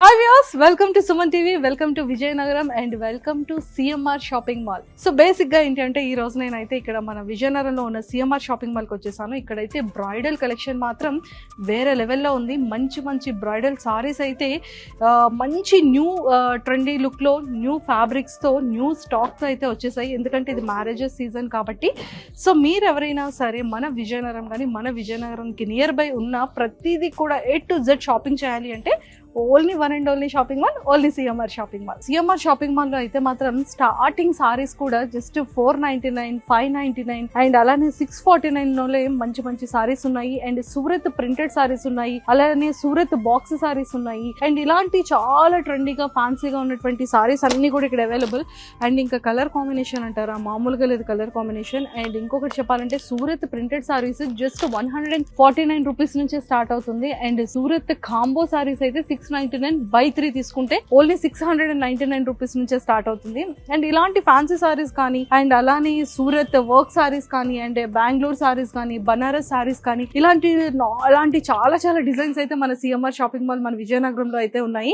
Hi viewers, welcome to Suman TV, welcome to Vijayanagaram and welcome to CMR shopping mall. So basic గా ఏంటంటే ఈ రోజు నేనైతే ఇక్కడ మన విజయనగరంలో ఉన్న CMR షాపింగ్ మాల్ కి వచ్చేసాను. ఇక్కడైతే బ్రైడల్ కలెక్షన్ మాత్రం వేరే లెవెల్లో ఉంది. మంచి మంచి బ్రైడల్ సారీస్ అయితే మంచి న్యూ ట్రెండీ లుక్ లో న్యూ ఫ్యాబ్రిక్స్ తో న్యూ స్టాక్స్ అయితే వచ్చేసాయి. ఎందుకంటే ఇది మ్యారేజెస్ సీజన్ కాబట్టి. సో మీరు ఎవరైనా సరే మన విజయనగరం కానీ మన విజయనగరంకి నియర్ బై ఉన్న ప్రతిదీ కూడా A to Z షాపింగ్ చేయాలి అంటే only one and only shopping mall, only CMR shopping mall. CMR shopping mall లో అయితే మాత్రం స్టార్టింగ్ సారీస్ కూడా జస్ట్ 499, 599 అండ్ అలానే 649 లోనే మంచి మంచి సారీస్ ఉన్నాయి. అండ్ సూరత్ ప్రింటెడ్ సారీస్ ఉన్నాయి, అలానే సూరత్ బాక్స్ సారీస్ ఉన్నాయి. అండ్ ఇలాంటి చాలా ట్రెండీగా ఫ్యాన్సీగా ఉన్నటువంటి సారీస్ అన్ని కూడా ఇక్కడ అవైలబుల్. అండ్ ఇంకా కలర్ కాంబినేషన్ అంటారా, మామూలుగా లేదు కలర్ కాంబినేషన్. అండ్ ఇంకొకటి చెప్పాలంటే Surat printed saris just 149 rupees నుంచే స్టార్ట్ అవుతుంది. అండ్ సూరత్ కాంబో సారీస్ అయితే 699 by 3 తీసుకుంటే ఓన్లీ 699 రూపీస్ నుంచే స్టార్ట్ అవుతుంది. అండ్ ఇలాంటి ఫ్యాన్సీ సారీస్ కానీ అండ్ అలానే సూరత్ వర్క్ సారీస్ కానీ అండ్ బెంగళూరు సారీస్ కానీ బనారస్ సారీస్ కానీ ఇలాంటి చాలా చాలా డిజైన్స్ అయితే మన CMR షాపింగ్ మాల్ మన విజయనగరంలో అయితే ఉన్నాయి.